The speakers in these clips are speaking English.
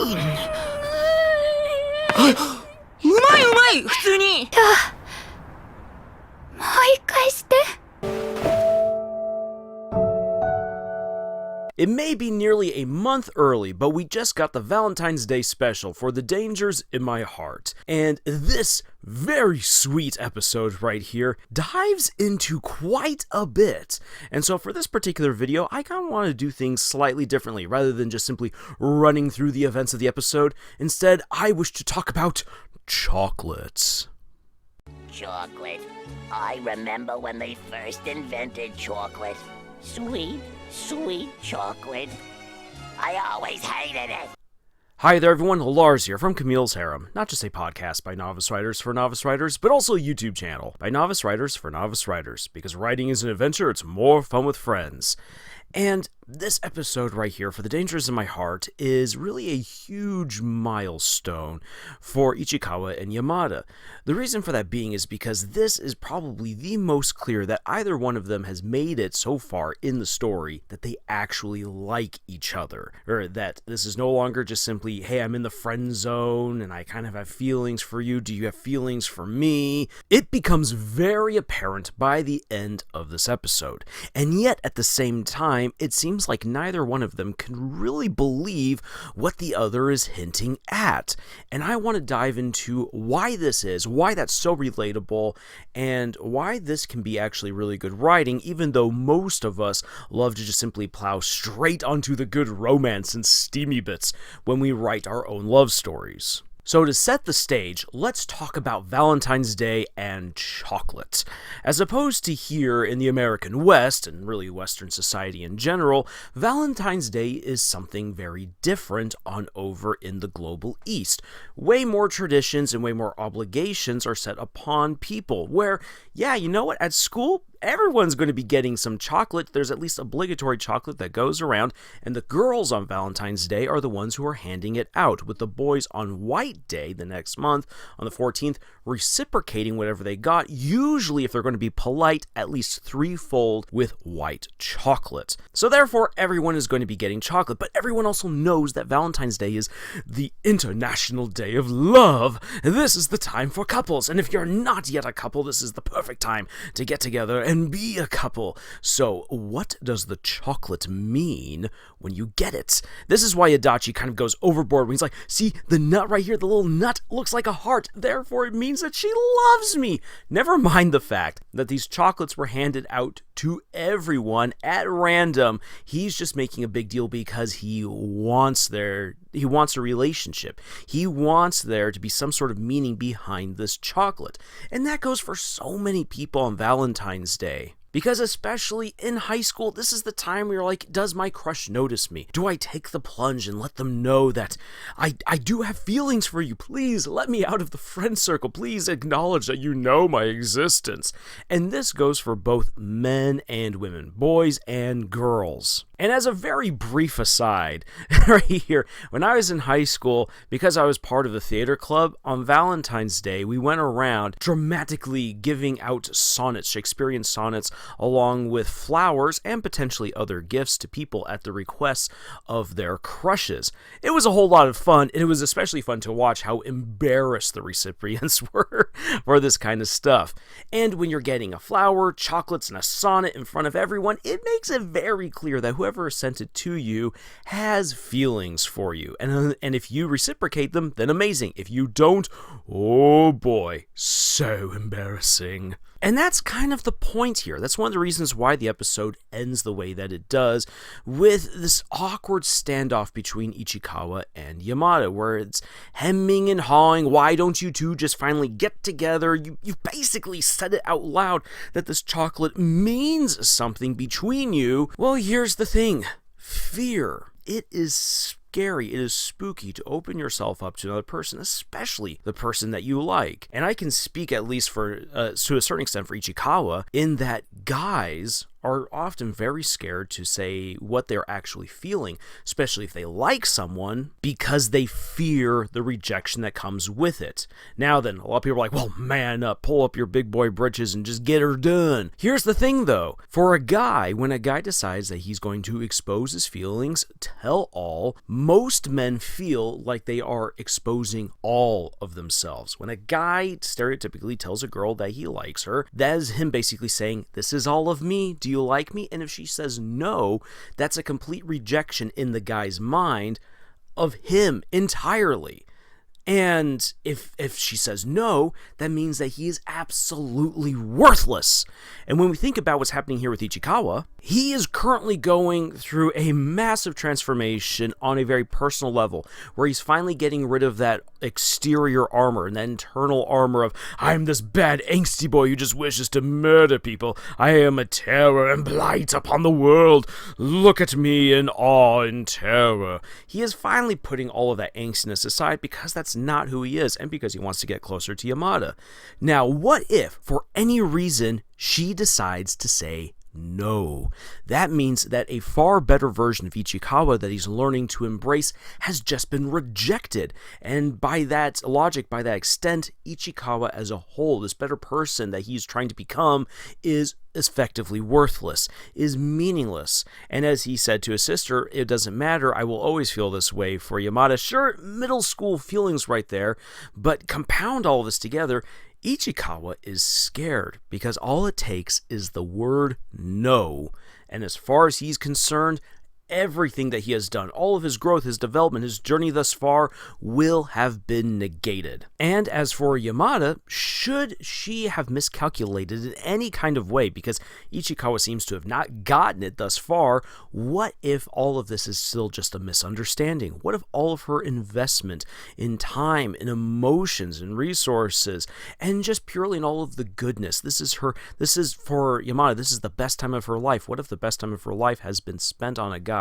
うまいうまい普通に。もう一回して。 It may be nearly a month early, but we just got the Valentine's Day special for The Dangers in My Heart. And this very sweet episode right here dives into quite a bit. And so for this particular video, I kind of want to do things slightly differently. Rather than just simply running through the events of the episode, instead I wish to talk about chocolates. Chocolate. I remember when they first invented chocolate. Sweet, sweet chocolate. I always hated it. Hi there everyone, Lars here from Camille's Harem. Not just a podcast by novice writers for novice writers, but also a YouTube channel by novice writers for novice writers. Because writing is an adventure, it's more fun with friends. And this episode right here, For the Dangers in My Heart, is really a huge milestone for Ichikawa and Yamada. The reason for that being is because this is probably the most clear that either one of them has made it so far in the story that they actually like each other. Or that this is no longer just simply, hey, I'm in the friend zone and I kind of have feelings for you. Do you have feelings for me? It becomes very apparent by the end of this episode. And yet, at the same time, it seems like neither one of them can really believe what the other is hinting at. And I want to dive into why this is, why that's so relatable, and why this can be actually really good writing, even though most of us love to just simply plow straight onto the good romance and steamy bits when we write our own love stories. So to set the stage, let's talk about Valentine's Day and chocolate. As opposed to here in the American West, and really Western society in general, Valentine's Day is something very different on over in the global East. Way more traditions and way more obligations are set upon people, where, yeah, you know what, at school, everyone's going to be getting some chocolate. There's at least obligatory chocolate that goes around, and the girls on Valentine's Day are the ones who are handing it out, with the boys on White Day the next month, on the 14th, reciprocating whatever they got, usually, if they're going to be polite, at least threefold with white chocolate. So therefore, everyone is going to be getting chocolate, but everyone also knows that Valentine's Day is the International Day of Love. This is the time for couples, and if you're not yet a couple, this is the perfect time to get together and be a couple. So what does the chocolate mean when you get it? This is why Adachi kind of goes overboard when he's like, see, the nut right here, the little nut looks like a heart, therefore it means that she loves me. Never mind the fact that these chocolates were handed out to everyone at random. He's just making a big deal because he wants a relationship. He wants there to be some sort of meaning behind this chocolate. And that goes for so many people on Valentine's Day. Because especially in high school, this is the time where you're like, does my crush notice me? Do I take the plunge and let them know that I do have feelings for you? Please let me out of the friend circle. Please acknowledge that you know my existence. And this goes for both men and women, boys and girls. And as a very brief aside, right here, when I was in high school, because I was part of the theater club, on Valentine's Day, we went around dramatically giving out sonnets, Shakespearean sonnets, along with flowers and potentially other gifts to people at the requests of their crushes. It was a whole lot of fun, and it was especially fun to watch how embarrassed the recipients were for this kind of stuff. And when you're getting a flower, chocolates, and a sonnet in front of everyone, it makes it very clear that whoever sent it to you has feelings for you. And if you reciprocate them, then amazing. If you don't, oh boy, so embarrassing. And that's kind of the point here. That's one of the reasons why the episode ends the way that it does, with this awkward standoff between Ichikawa and Yamada, where it's hemming and hawing. Why don't you two just finally get together? You basically said it out loud that this chocolate means something between you. Well, here's the thing. Fear. It is scary, it is spooky to open yourself up to another person, especially the person that you like. And I can speak at least for, to a certain extent, for Ichikawa, in that guys are often very scared to say what they're actually feeling, especially if they like someone, because they fear the rejection that comes with it. Now then, a lot of people are like, well, man up, pull up your big boy britches and just get her done. Here's the thing though, for a guy, when a guy decides that he's going to expose his feelings, tell all, most men feel like they are exposing all of themselves. When a guy stereotypically tells a girl that he likes her, that is him basically saying, this is all of me, do you like me? And if she says no, that's a complete rejection in the guy's mind of him entirely. And if she says no, that means that he is absolutely worthless. And when we think about what's happening here with Ichikawa, he is currently going through a massive transformation on a very personal level, where he's finally getting rid of that exterior armor and that internal armor of, I'm this bad angsty boy who just wishes to murder people. I am a terror and blight upon the world. Look at me in awe and terror. He is finally putting all of that angstiness aside because that's not who he is, and because he wants to get closer to Yamada. Now, what if, for any reason, she decides to say no? That means that a far better version of Ichikawa that he's learning to embrace has just been rejected. And by that logic, by that extent, Ichikawa as a whole, this better person that he's trying to become, is effectively worthless, is meaningless. And as he said to his sister, it doesn't matter, I will always feel this way for Yamada. Sure, middle school feelings right there, but compound all this together, Ichikawa is scared because all it takes is the word no. And as far as he's concerned, everything that he has done, all of his growth, his development, his journey thus far will have been negated. And as for Yamada, should she have miscalculated in any kind of way, because Ichikawa seems to have not gotten it thus far, what if all of this is still just a misunderstanding? What if all of her investment in time, in emotions, and resources, and just purely in all of the goodness, this is for Yamada, this is the best time of her life. What if the best time of her life has been spent on a guy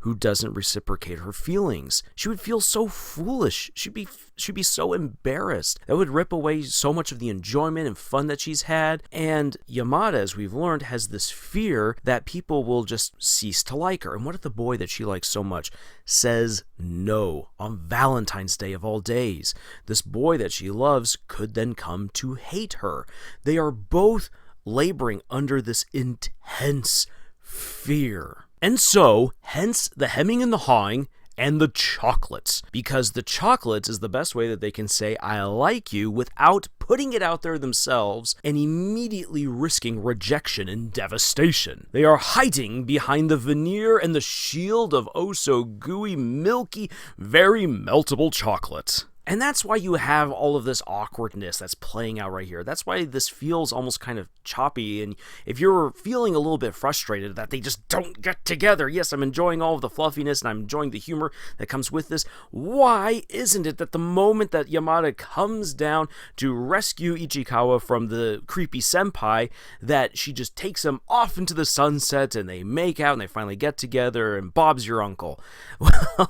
who doesn't reciprocate her feelings? She would feel so foolish. She'd be so embarrassed. That would rip away so much of the enjoyment and fun that she's had. And Yamada, as we've learned, has this fear that people will just cease to like her. And what if the boy that she likes so much says no on Valentine's Day of all days? This boy that she loves could then come to hate her. They are both laboring under this intense fear. And so, hence the hemming and the hawing and the chocolates. Because the chocolates is the best way that they can say, I like you, without putting it out there themselves and immediately risking rejection and devastation. They are hiding behind the veneer and the shield of oh so gooey, milky, very meltable chocolate. And that's why you have all of this awkwardness that's playing out right here. That's why this feels almost kind of choppy. And if you're feeling a little bit frustrated that they just don't get together, yes, I'm enjoying all of the fluffiness and I'm enjoying the humor that comes with this. Why isn't it that the moment that Yamada comes down to rescue Ichikawa from the creepy senpai, that she just takes him off into the sunset and they make out and they finally get together and Bob's your uncle?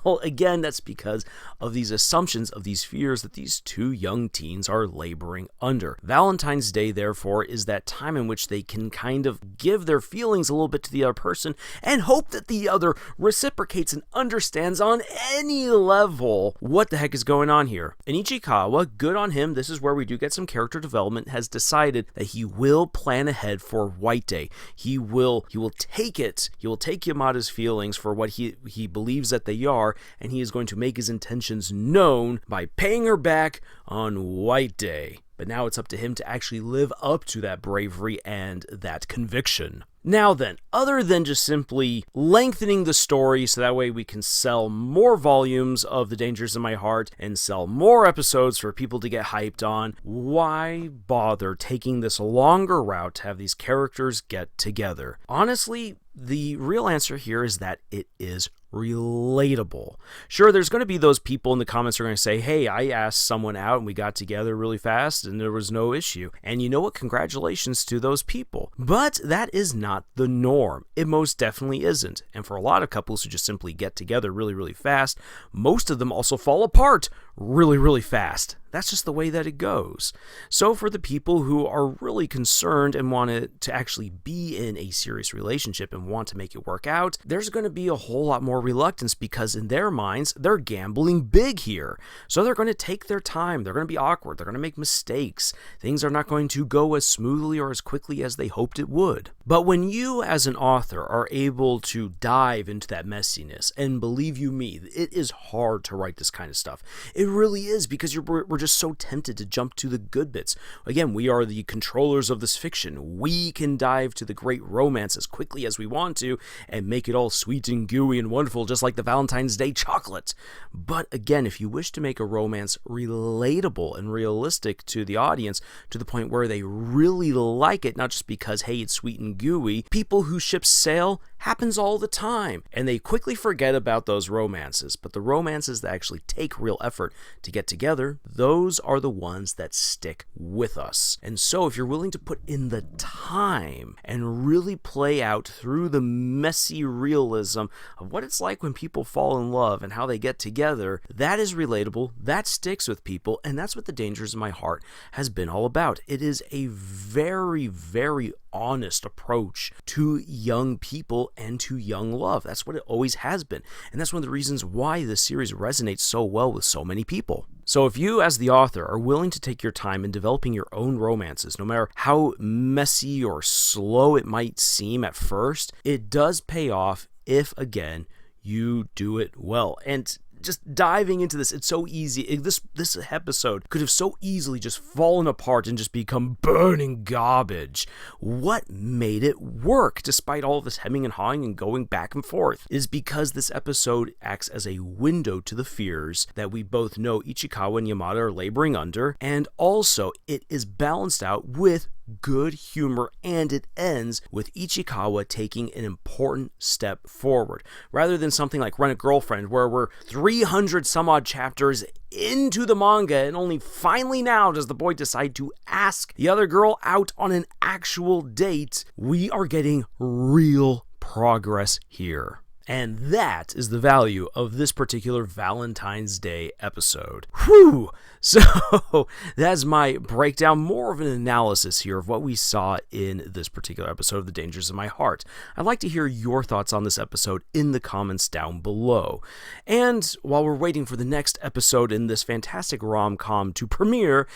Well, again, that's because of these assumptions, of these fears that these two young teens are laboring under. Valentine's Day, therefore, is that time in which they can kind of give their feelings a little bit to the other person and hope that the other reciprocates and understands on any level what the heck is going on here. And Ichikawa, good on him, this is where we do get some character development, has decided that he will plan ahead for White Day. He will take Yamada's feelings for what he believes that they are, and he is going to make his intentions known by paying her back on White Day. But now it's up to him to actually live up to that bravery and that conviction. Now then, other than just simply lengthening the story so that way we can sell more volumes of The Dangers in My Heart and sell more episodes for people to get hyped on, why bother taking this longer route to have these characters get together? Honestly, the real answer here is that it is relatable. Sure, there's going to be those people in the comments who are going to say, hey, I asked someone out and we got together really fast and there was no issue. And you know what? Congratulations to those people. But that is not the norm. It most definitely isn't. And for a lot of couples who just simply get together really, really fast, most of them also fall apart really, really fast. That's just the way that it goes. So for the people who are really concerned and want it to actually be in a serious relationship and want to make it work out, there's going to be a whole lot more reluctance because in their minds, they're gambling big here. So they're going to take their time. They're going to be awkward. They're going to make mistakes. Things are not going to go as smoothly or as quickly as they hoped it would. But when you as an author are able to dive into that messiness, and believe you me, it is hard to write this kind of stuff. It really is, because we're just so tempted to jump to the good bits. Again, we are the controllers of this fiction. We can dive to the great romance as quickly as we want to and make it all sweet and gooey and wonderful, just like the Valentine's Day chocolate. But again, if you wish to make a romance relatable and realistic to the audience to the point where they really like it, not just because, hey, it's sweet and gooey, people who ship sail happens all the time, and they quickly forget about those romances. But the romances that actually take real effort to get together, those are the ones that stick with us. And so if you're willing to put in the time and really play out through the messy realism of what it's like when people fall in love and how they get together, that is relatable, that sticks with people, and that's what The Dangers in My Heart has been all about. It is a very, very honest approach to young people and to young love. That's what it always has been. And that's one of the reasons why this series resonates so well with so many people. So if you, as the author, are willing to take your time in developing your own romances, no matter how messy or slow it might seem at first, it does pay off if, again, you do it well. And just diving into this, it's so easy. This episode could have so easily just fallen apart and just become burning garbage. What made it work despite all this hemming and hawing and going back and forth is because this episode acts as a window to the fears that we both know Ichikawa and Yamada are laboring under, and also it is balanced out with good humor, and it ends with Ichikawa taking an important step forward. Rather than something like Rent a Girlfriend, where we're 300 some odd chapters into the manga, and only finally now does the boy decide to ask the other girl out on an actual date, we are getting real progress here. And that is the value of this particular Valentine's Day episode. Whew! So that's my breakdown, more of an analysis here of what we saw in this particular episode of The Dangers of My Heart. I'd like to hear your thoughts on this episode in the comments down below. And while we're waiting for the next episode in this fantastic rom-com to premiere,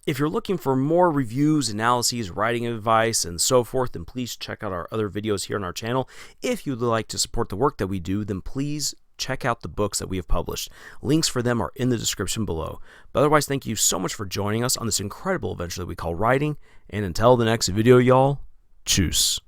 if you're looking for more reviews, analyses, writing advice, and so forth, then please check out our other videos here on our channel. If you'd like to support the work that we do, then please check out the books that we have published. Links for them are in the description below. But otherwise, thank you so much for joining us on this incredible adventure that we call writing. And until the next video, y'all, tschüss.